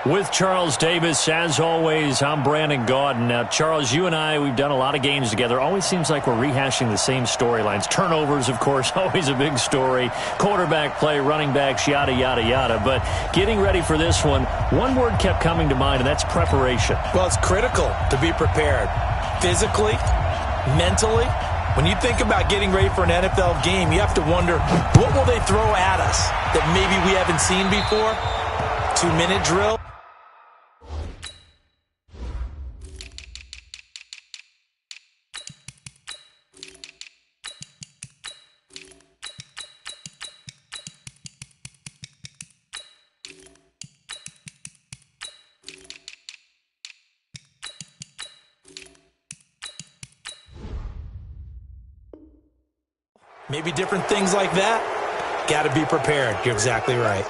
With Charles Davis, as always, I'm Brandon Gaudin. Now, Charles, you and I, we've done a lot of games together. Always seems like we're rehashing the same storylines. Turnovers, of course, always a big story. Quarterback play, running backs, yada, yada, yada. But getting ready for this one word kept coming to mind, and that's preparation. Well, it's critical to be prepared. Physically, mentally. When you think about getting ready for an NFL game, you have to wonder, what will they throw at us that maybe we haven't seen before? 2-minute drill. Maybe different things like that. Got to be prepared. You're exactly right.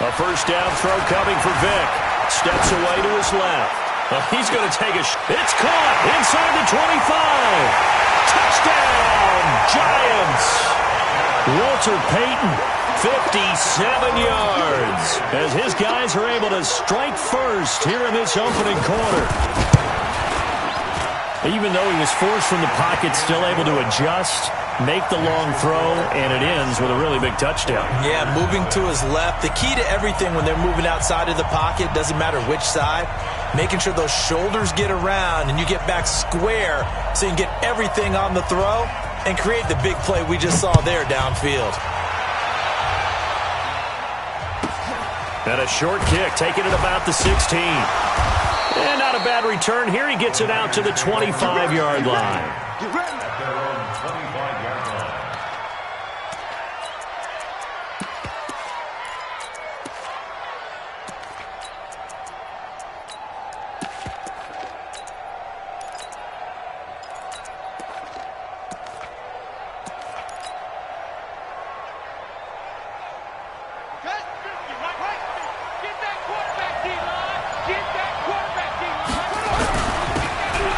A first down throw coming for Vick. Steps away to his left. He's going to take a it's caught inside the 25. Touchdown, Giants. Walter Payton, 57 yards, as his guys are able to strike first here in this opening quarter. Even though he was forced from the pocket, still able to adjust, make the long throw, and it ends with a really big touchdown. Yeah, moving to his left. The key to everything when they're moving outside of the pocket, doesn't matter which side, making sure those shoulders get around and you get back square so you can get everything on the throw and create the big play we just saw there downfield. And a short kick, taking it about the 16. And not a bad return. Here he gets it out to the 25-yard line.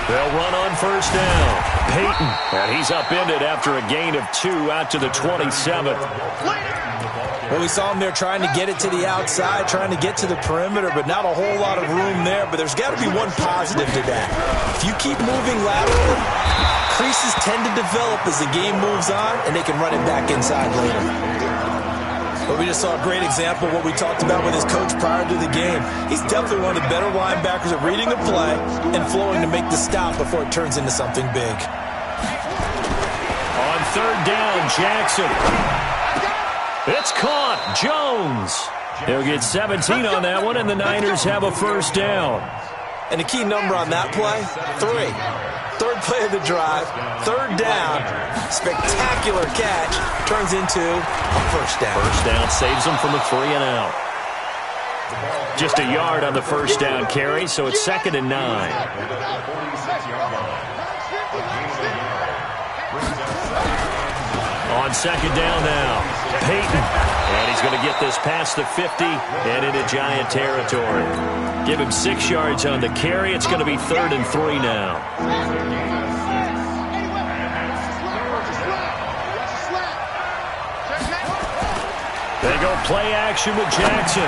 They'll run on first down. Payton, and he's upended after a gain of 2 out to the 27. Well, we saw him there trying to get it to the outside, trying to get to the perimeter, but not a whole lot of room there. But there's got to be one positive to that. If you keep moving laterally, creases tend to develop as the game moves on, and they can run it back inside later. But we just saw a great example of what we talked about with his coach prior to the game. He's definitely one of the better linebackers at reading a play and flowing to make the stop before it turns into something big. On third down, Jackson. It's caught. Jones. He'll get 17 on that one, and the Niners have a first down. And the key number on that play, 3. Third play of the drive, third down, spectacular catch, turns into a first down. First down saves them from a 3 and out. Just a yard on the first down carry, so it's 2nd and 9. On second down now, Payton. And he's going to get this past the 50 and into Giant territory. Give him 6 yards on the carry. It's going to be 3rd and 3 now. They go play action with Jackson.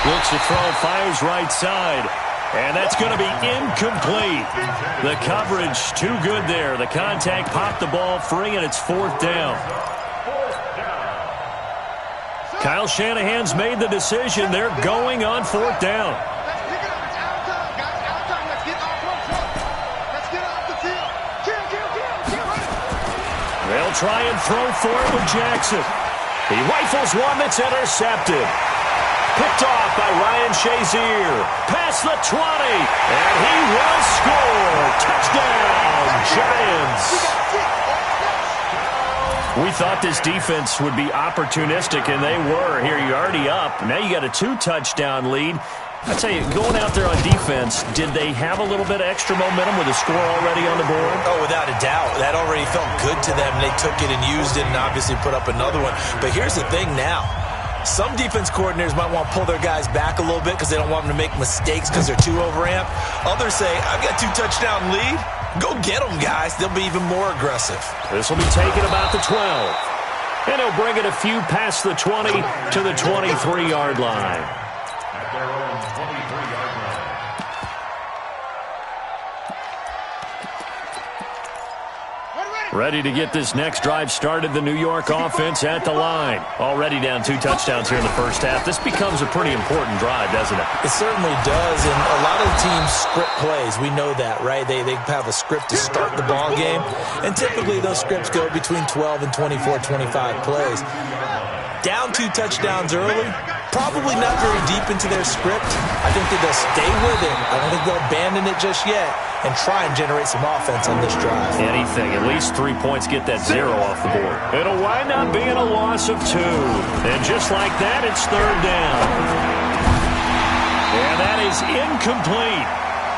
Looks to throw, fires right side. And that's going to be incomplete. The coverage too good there. The contact popped the ball free, and it's 4th down. Kyle Shanahan's made the decision. They're going on 4th down. They'll try and throw for it with Jackson. He rifles one that's intercepted. Picked off by Ryan Shazier. Past the 20. And he will score. Touchdown, Giants. We thought this defense would be opportunistic, and they were. Here, you're already up. Now you got a 2-touchdown lead. I tell you, going out there on defense, did they have a little bit of extra momentum with a score already on the board? Oh, without a doubt. That already felt good to them. They took it and used it and obviously put up another one. But here's the thing now. Some defense coordinators might want to pull their guys back a little bit because they don't want them to make mistakes because they're too overamped. Others say, I've got 2-touchdown lead. Go get them, guys. They'll be even more aggressive. This will be taken about the 12. And he'll bring it a few past the 20 to the 23-yard line. Ready to get this next drive started, the New York offense at the line. Already down 2 touchdowns here in the first half. This becomes a pretty important drive, doesn't it? It certainly does, and a lot of the teams script plays. We know that, right? They have a script to start the ball game, and typically those scripts go between 12 and 24, 25 plays. Down 2 touchdowns early, probably not very deep into their script. I think that they'll stay with it. I don't think they'll abandon it just yet and try and generate some offense on this drive. Anything. At least 3 points, get that 0 off the board. It'll wind up being a loss of 2. And just like that, it's 3rd down. And that is incomplete.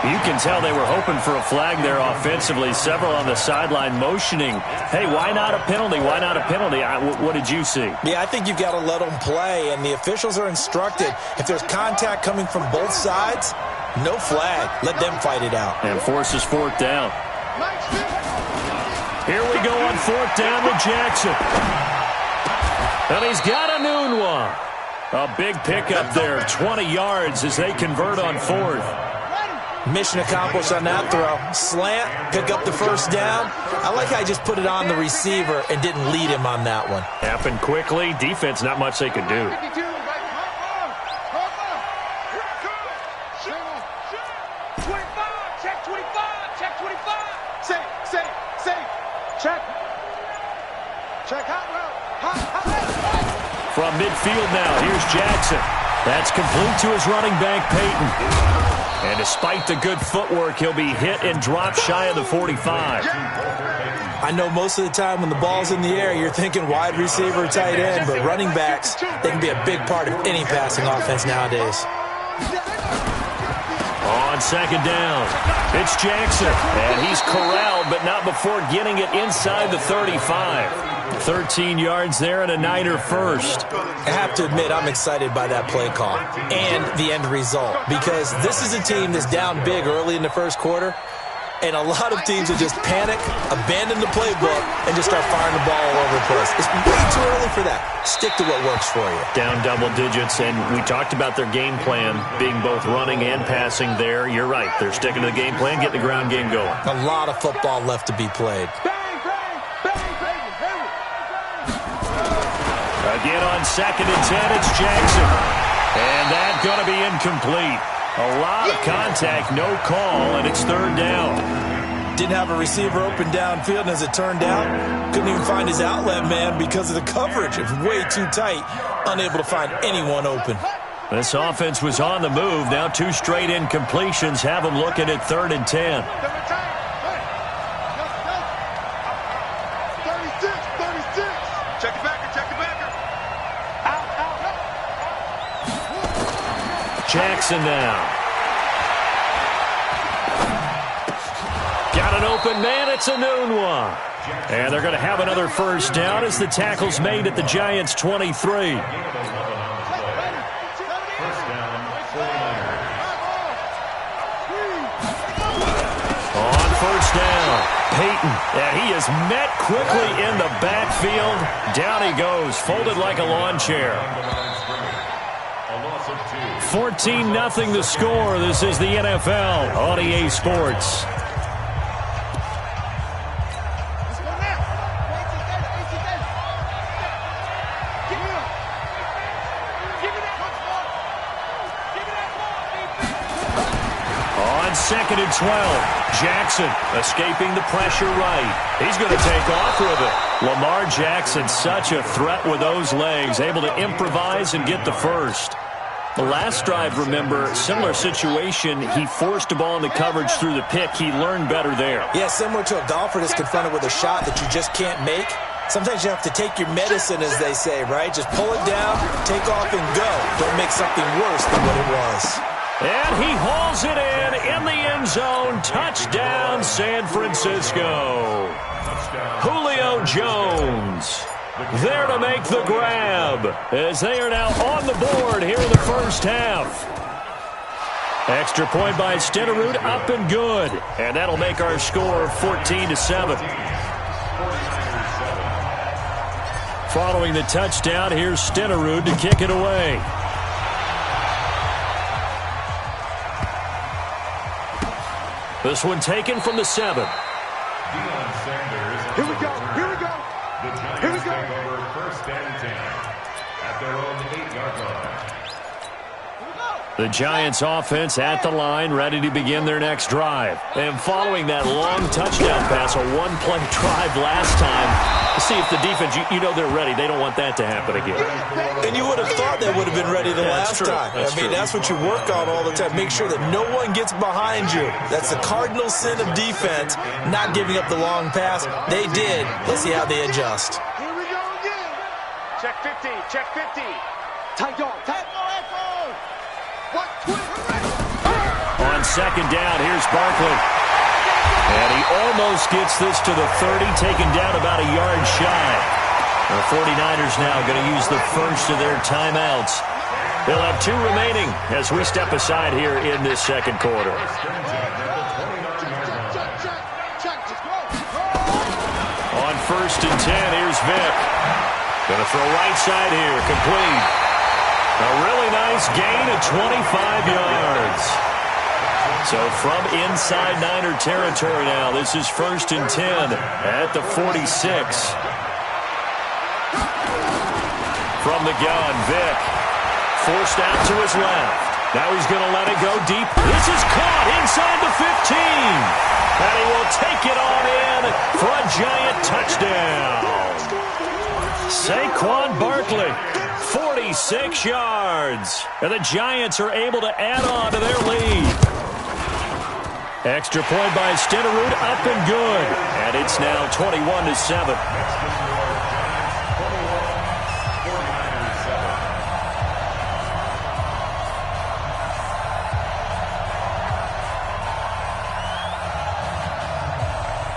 You can tell they were hoping for a flag there offensively. Several on the sideline motioning, hey, why not a penalty? Why not a penalty? What did you see? Yeah, I think you've got to let them play, and the officials are instructed. If there's contact coming from both sides, no flag. Let them fight it out. And forces 4th down. Here we go on 4th down with Jackson. And he's got a noon one. A big pickup there, 20 yards as they convert on 4th. Mission accomplished on that throw. Slant, pick up the 1st down. I like how he just put it on the receiver and didn't lead him on that one. Happened quickly. Defense, not much they could do. From midfield now, here's Jackson. That's complete to his running back, Peyton. And despite the good footwork, he'll be hit and dropped shy of the 45. I know most of the time when the ball's in the air, you're thinking wide receiver, tight end, but running backs, they can be a big part of any passing offense nowadays. On 2nd down, it's Jackson. And he's corralled, but not before getting it inside the 35. 13 yards there and a Niner first. I have to admit, I'm excited by that play call and the end result because this is a team that's down big early in the first quarter, and a lot of teams will just panic, abandon the playbook, and just start firing the ball all over the place. It's way too early for that. Stick to what works for you. Down double digits, and we talked about their game plan being both running and passing there. You're right. They're sticking to the game plan, getting the ground game going. A lot of football left to be played. Again on 2nd and 10, it's Jackson. And that's going to be incomplete. A lot of contact, no call, and it's 3rd down. Didn't have a receiver open downfield, and as it turned out, couldn't even find his outlet man because of the coverage. It was way too tight, unable to find anyone open. This offense was on the move. Now 2 straight incompletions have them looking at 3rd and 10. Jackson now. Got an open man. It's a noon one. And they're going to have another 1st down as the tackle's made at the Giants' 23. On 1st down, Peyton. And he is met quickly in the backfield. Down he goes, folded like a lawn chair. 14-0 the score. This is the NFL on EA Sports. On 2nd and 12, Jackson escaping the pressure right. He's going to take off with it. Lamar Jackson, such a threat with those legs, able to improvise and get the 1st. The last drive, remember, similar situation. He forced a ball in the coverage through the pick. He learned better there. Yeah, similar to a golfer that's confronted with a shot that you just can't make. Sometimes you have to take your medicine, as they say, right? Just pull it down, take off, and go. Don't make something worse than what it was. And he hauls it in the end zone. Touchdown, San Francisco. Julio Jones there to make the grab as they are now on the board here in the first half. Extra point by Stenerud, up and good. And that'll make our score 14-7. Following the touchdown, here's Stenerud to kick it away. This one taken from the 7. Here we go. Here we go. Here we go. Over first and 10 at their own 8-yard line. The Giants offense at the line, ready to begin their next drive. And following that long touchdown pass, a one-play drive last time, to see if the defense, you know they're ready. They don't want that to happen again. And you would have thought they would have been ready the last time. That's what you work on all the time. Make sure that no one gets behind you. That's the cardinal sin of defense, not giving up the long pass. They did. Let's see how they adjust. Here we go again. Check 50. Check 50. Tight dog. Tight dog. On second down, here's Barkley. And he almost gets this to the 30, taken down about a yard shy. The 49ers now going to use the first of their timeouts. They'll have 2 remaining as we step aside here in this second quarter. On first and 10, here's Vick. Going to throw right side here, complete. A really nice gain of 25 yards. So from inside Niner territory now, this is first and 10 at the 46. From the gun, Vick forced out to his left. Now he's going to let it go deep. This is caught inside the 15. And he will take it on in for a Giant touchdown. Saquon Barkley. 46 yards. And the Giants are able to add on to their lead. Extra point by Stenerud, up and good. And it's now 21-7.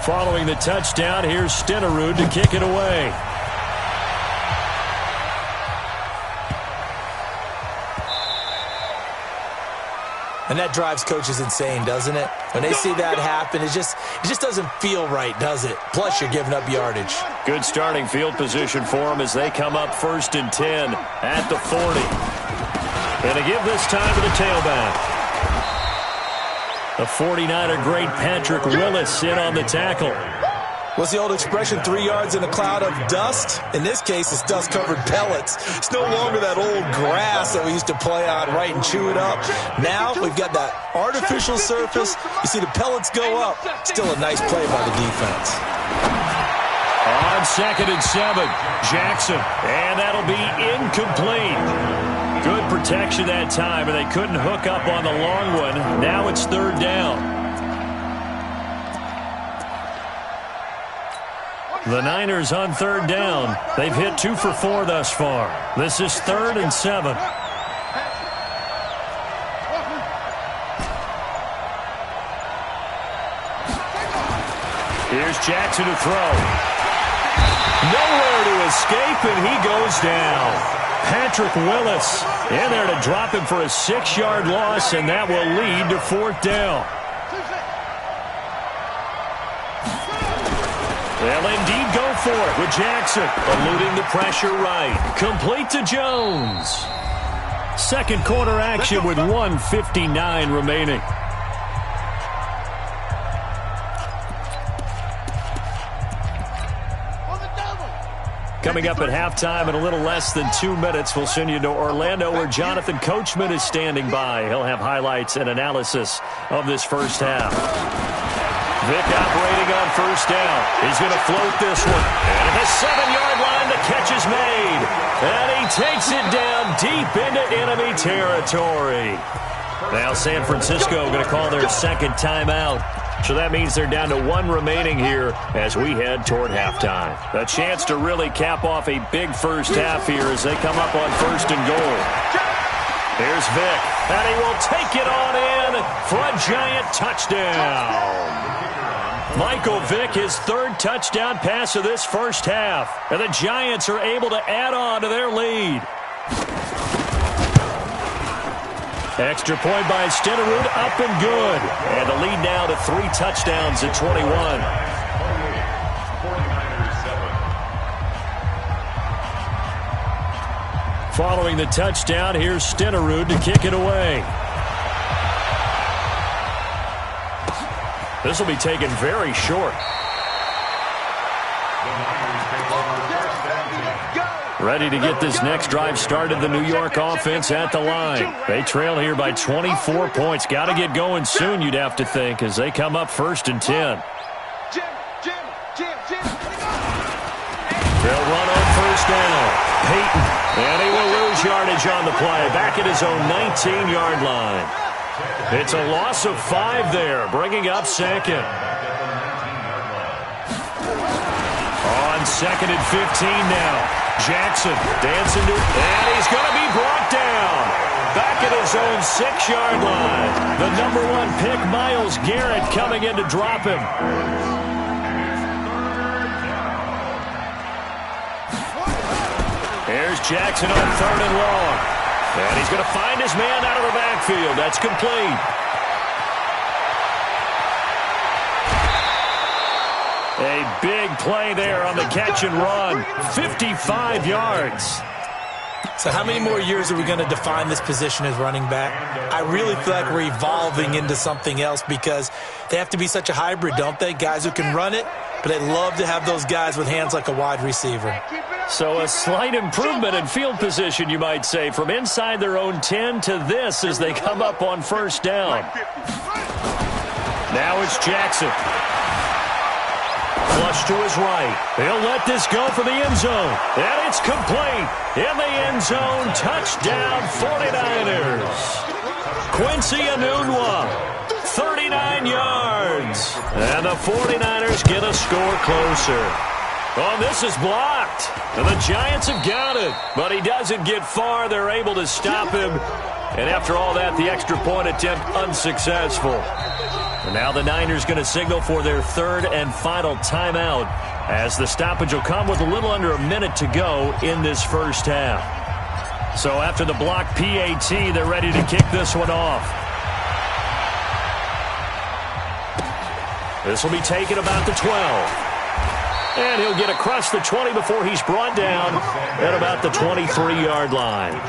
Following the touchdown, here's Stenerud to kick it away. And that drives coaches insane, doesn't it? When they see that happen, it just doesn't feel right, does it? Plus, you're giving up yardage. Good starting field position for them as they come up first and 10 at the 40. And they give this time to the tailback. The 49er great Patrick Willis in on the tackle. What's the old expression, 3 yards in a cloud of dust? In this case, it's dust-covered pellets. It's no longer that old grass that we used to play on, right, and chew it up. Now we've got that artificial surface. You see the pellets go up. Still a nice play by the defense. On second and 7, Jackson. And that'll be incomplete. Good protection that time, and they couldn't hook up on the long one. Now it's third down. The Niners on third down. They've hit 2 for 4 thus far. This is third and 7. Here's Jackson to throw. Nowhere to escape, and he goes down. Patrick Willis in there to drop him for a 6-yard loss, and that will lead to fourth down. They'll indeed go for it with Jackson, eluding the pressure right. Complete to Jones. Second quarter action with 1:59 remaining. Coming up at halftime in a little less than 2 minutes, we'll send you to Orlando where Jonathan Coachman is standing by. He'll have highlights and analysis of this first half. Vick operating on first down. He's going to float this one. And at the 7-yard line, the catch is made. And he takes it down deep into enemy territory. Now San Francisco going to call their second timeout. So that means they're down to 1 remaining here as we head toward halftime. A chance to really cap off a big first half here as they come up on 1st and goal. Here's Vic, and he will take it on in for a Giant touchdown. Michael Vick, his 3rd touchdown pass of this first half. And the Giants are able to add on to their lead. Extra point by Stenerud, up and good. And the lead now to 3 touchdowns at 21. Following the touchdown, here's Stenerud to kick it away. This will be taken very short. Ready to get this next drive started, the New York offense at the line. They trail here by 24 points. Got to get going soon, you'd have to think, as they come up 1st and 10. They'll run on 1st down. Peyton, and he will lose yardage on the play, back at his own 19-yard line. It's a loss of 5 there, bringing up 2nd. On 2nd and 15 now. Jackson dancing to, and he's going to be brought down. Back at his own 6-yard line. The number 1 pick, Myles Garrett, coming in to drop him. Here's Jackson on 3rd and long. And he's going to find his man out of the backfield. That's complete. A big play there on the catch and run. 55 yards. So how many more years are we going to define this position as running back? I really feel like we're evolving into something else because they have to be such a hybrid, don't they? Guys who can run it, but they love to have those guys with hands like a wide receiver. So a slight improvement in field position, you might say, from inside their own 10 to this as they come up on 1st down. Now it's Jackson. Flush to his right. He'll let this go for the end zone. And it's complete. In the end zone, touchdown 49ers. Quincy Enunwa, 39 yards. And the 49ers get a score closer. Oh, this is blocked. And the Giants have got it. But he doesn't get far. They're able to stop him. And after all that, the extra point attempt unsuccessful. And now the Niners going to signal for their 3rd and final timeout as the stoppage will come with a little under a minute to go in this first half. So after the block PAT, they're ready to kick this one off. This will be taken about the 12. And he'll get across the 20 before he's brought down at about the 23-yard line.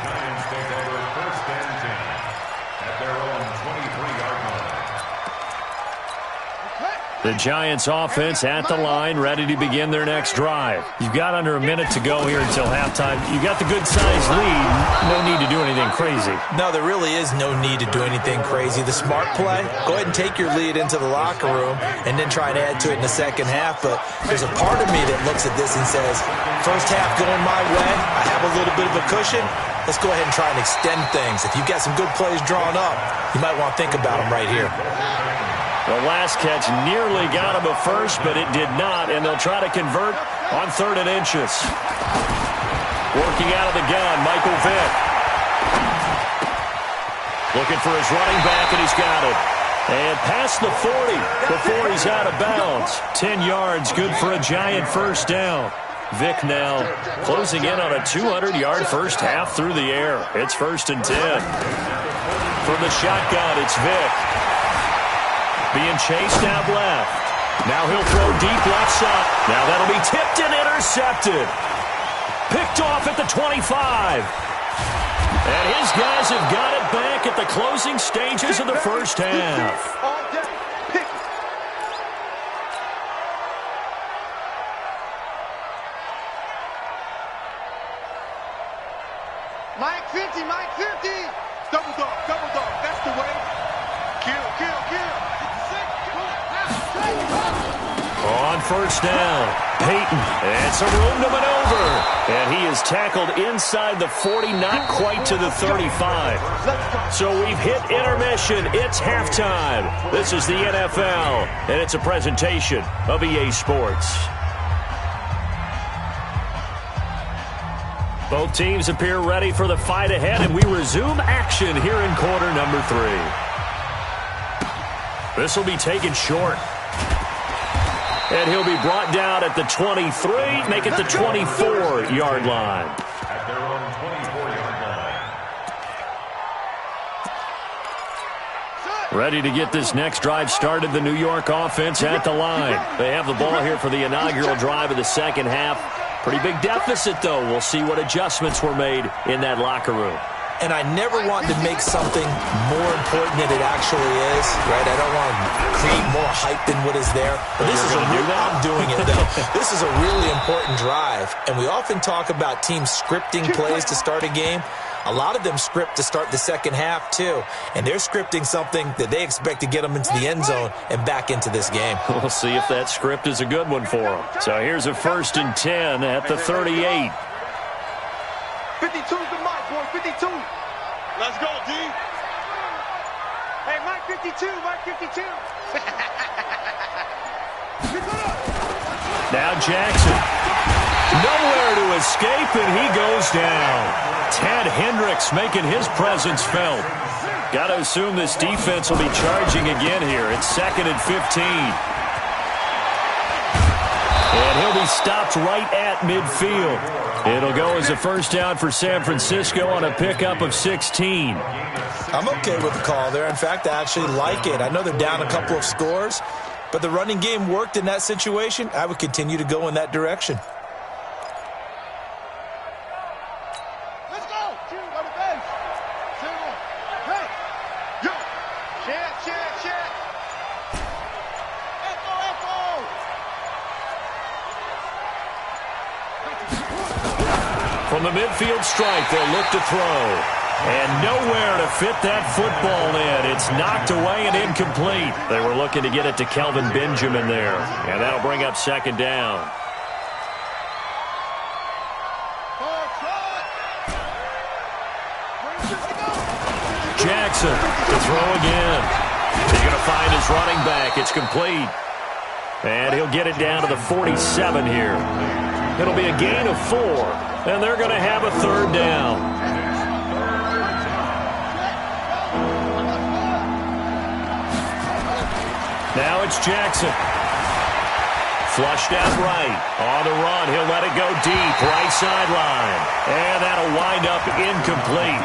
The Giants offense at the line, ready to begin their next drive. You've got under a minute to go here until halftime. You got the good-sized lead. No need to do anything crazy. No, there really is no need to do anything crazy. The smart play, go ahead and take your lead into the locker room and then try and add to it in the second half. But there's a part of me that looks at this and says, first half going my way, I have a little bit of a cushion. Let's go ahead and try and extend things. If you've got some good plays drawn up, you might want to think about them right here. The last catch nearly got him a first, but it did not, and they'll try to convert on 3rd and inches. Working out of the gun, Michael Vick. Looking for his running back, and he's got it. And past the 40 before he's out of bounds. 10 yards, good for a Giant first down. Vick now closing in on a 200-yard first half through the air. It's 1st and 10. From the shotgun, it's Vick. Being chased out left. Now he'll throw deep left side. Now that'll be tipped and intercepted. Picked off at the 25. And his guys have got it back at the closing stages of the first half. Mike 50, Mike 50. Double dog, that's the way. Kill, kill, kill. On 1st down. Peyton, and some room to maneuver. And he is tackled inside the 40, not quite to the 35. So we've hit intermission. It's halftime. This is the NFL, and it's a presentation of EA Sports. Both teams appear ready for the fight ahead, and we resume action here in quarter number 3. This will be taken short. And he'll be brought down at the 23, make it the 24-yard line. At their own 24-yard line. Ready to get this next drive started, the New York offense at the line. They have the ball here for the inaugural drive of the second half. Pretty big deficit, though. We'll see what adjustments were made in that locker room. And I never want to make something more important than it actually is, right? I don't want to create more hype than what is there. But this is I'm doing it, though. This is a really important drive. And we often talk about teams scripting plays to start a game. A lot of them script to start the second half, too. And they're scripting something that they expect to get them into the end zone and back into this game. We'll see if that script is a good one for them. So here's a 1st and 10 at the 38. 52's the mark, boy. 52. Let's go, D. Hey, Mike 52. Mike 52. Now Jackson. Nowhere to escape, and he goes down. Ted Hendricks making his presence felt. Got to assume this defense will be charging again here. It's 2nd and 15. And he'll be stopped right at midfield. It'll go as a first down for San Francisco on a pickup of 16. I'm okay with the call there. In fact, I actually like it. I know they're down a couple of scores, but the running game worked in that situation. I would continue to go in that direction. Let's go. Two, go to base. Single. Hey. Yo. Check. Echo. From the midfield stripe, they'll look to throw. And nowhere to fit that football in. It's knocked away and incomplete. They were looking to get it to Kelvin Benjamin there. And that'll bring up 2nd down. Jackson to throw again. He's going to find his running back. It's complete. And he'll get it down to the 47 here. It'll be a gain of 4. And they're going to have a 3rd down. Now it's Jackson. Flushed out right. On the run, he'll let it go deep. Right sideline. And that'll wind up incomplete.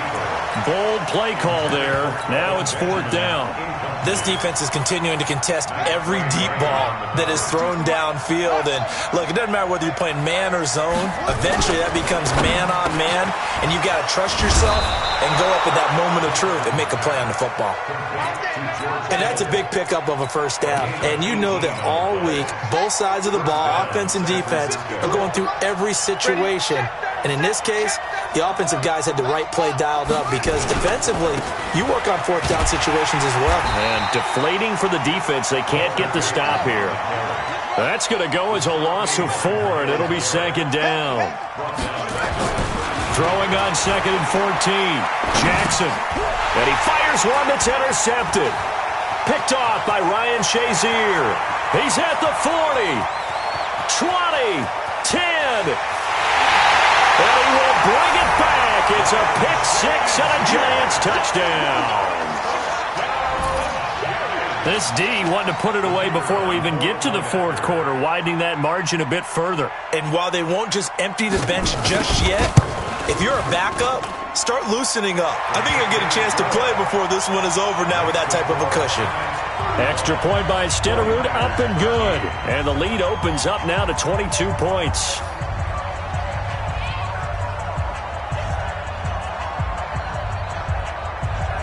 Bold play call there. Now it's 4th down. This defense is continuing to contest every deep ball that is thrown downfield. And, look, it doesn't matter whether you're playing man or zone. Eventually, that becomes man-on-man, and you've got to trust yourself and go up at that moment of truth and make a play on the football. And that's a big pickup of a first down. And you know that all week, both sides of the ball, offense and defense, are going through every situation. And in this case, the offensive guys had the right play dialed up because defensively, you work on 4th down situations as well. And deflating for the defense. They can't get the stop here. That's going to go as a loss of 4, and it'll be 2nd down. Throwing on 2nd and 14. Jackson. And he fires one that's intercepted. Picked off by Ryan Shazier. He's at the 40. 20. 10. And he will bring it back. It's a pick 6 and a Giants touchdown. This D wanted to put it away before we even get to the 4th quarter, widening that margin a bit further. And while they won't just empty the bench just yet, if you're a backup, start loosening up. I think you'll get a chance to play before this one is over now with that type of a cushion. Extra point by Stenerud, up and good. And the lead opens up now to 22 points.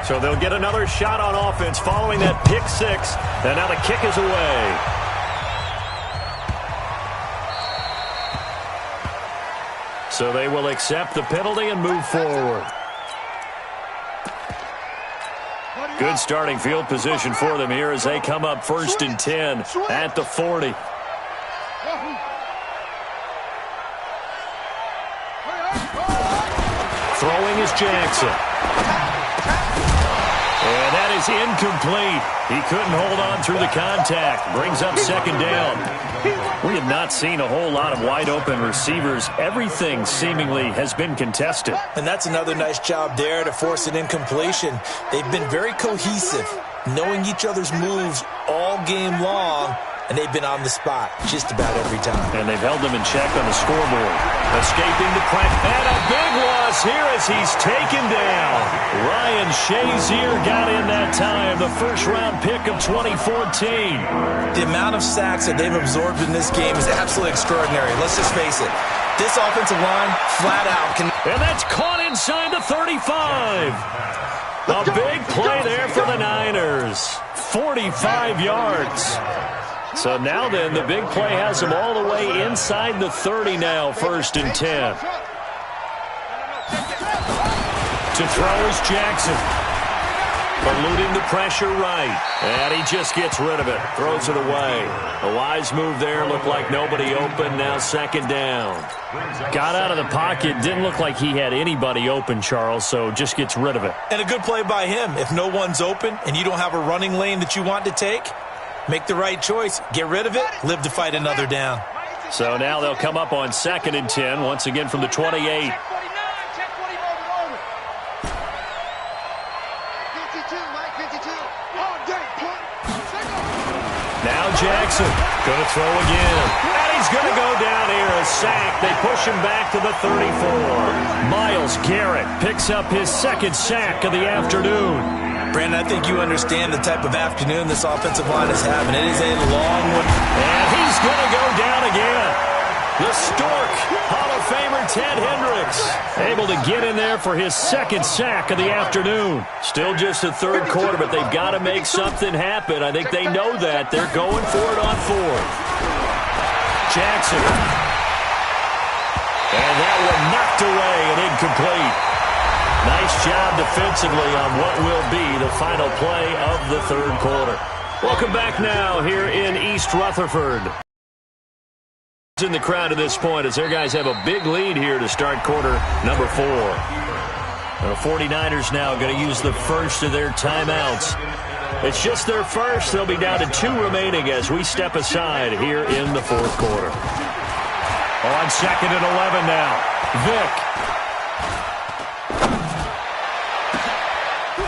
So they'll get another shot on offense following that pick 6. And now the kick is away. So they will accept the penalty and move forward. Good starting field position for them here as they come up 1st and 10 at the 40. is Jackson. And that is incomplete. He couldn't hold on through the contact. Brings up second down. We have not seen a whole lot of wide-open receivers. Everything seemingly has been contested. And that's another nice job there to force an incompletion. They've been very cohesive, knowing each other's moves all game long, and they've been on the spot just about every time. And they've held them in check on the scoreboard. Escaping the pressure. And a big loss here as he's taken down. Ryan Shazier got in that time, the first-round pick of 2014. The amount of sacks that they've absorbed in this game is absolutely extraordinary. Let's just face it. This offensive line, flat out, can... And that's caught inside the 35. A big play there for the Niners. 45 yards. So now then, the big play has them all the way inside the 30 now, 1st and 10. To throw is Jackson. Eluding the pressure right. And he just gets rid of it. Throws it away. A wise move there. Looked like nobody open. Now 2nd down. Got out of the pocket. Didn't look like he had anybody open, Charles, so just gets rid of it. And a good play by him. If no one's open and you don't have a running lane that you want to take, make the right choice. Get rid of it. Live to fight another down. So now they'll come up on 2nd and 10, once again from the 28. Now Jackson going to throw again. And he's going to go down here. A sack. They push him back to the 34. Myles Garrett picks up his 2nd sack of the afternoon. Brandon, I think you understand the type of afternoon this offensive line is having. It is a long one. And he's going to go down again. The Stork, Hall of Famer Ted Hendricks, able to get in there for his 2nd sack of the afternoon. Still just the 3rd quarter, but they've got to make something happen. I think they know that. They're going for it on 4th. Jackson. And that one knocked away and incomplete. Nice job defensively on what will be the final play of the 3rd quarter. Welcome back now here in East Rutherford. In the crowd at this point as their guys have a big lead here to start quarter number 4. The 49ers now going to use the first of their timeouts. It's just their first. They'll be down to 2 remaining as we step aside here in the 4th quarter. On 2nd and 11 now. Vick.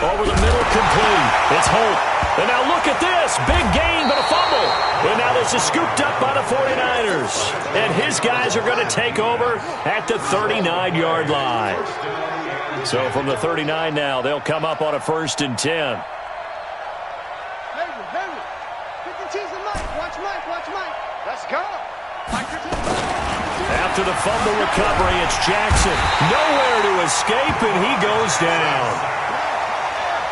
Over the middle, complete. It's Holt. And now look at this. Big gain, but a fumble. And now this is scooped up by the 49ers. And his guys are going to take over at the 39-yard line. So from the 39 now, they'll come up on a 1st and 10. Let's go. After the fumble recovery, it's Jackson. Nowhere to escape, and he goes down.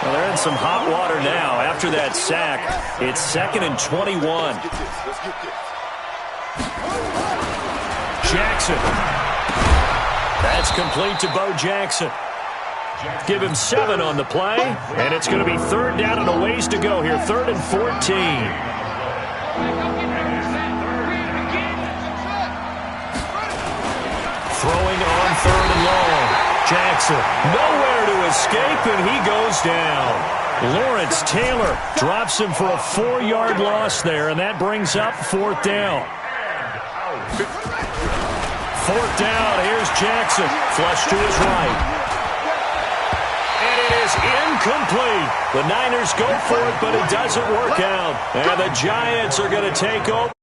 Well, they're in some hot water now. After that sack, it's 2nd and 21. Jackson. That's complete to Bo Jackson. Give him 7 on the play, and it's going to be 3rd down and a ways to go here. 3rd and 14. Throwing on 3rd and long. Jackson, nowhere to escape, and he goes down. Lawrence Taylor drops him for a 4-yard loss there, and that brings up 4th down. 4th down, here's Jackson. Flush to his right. And it is incomplete. The Niners go for it, but it doesn't work out. And the Giants are going to take over.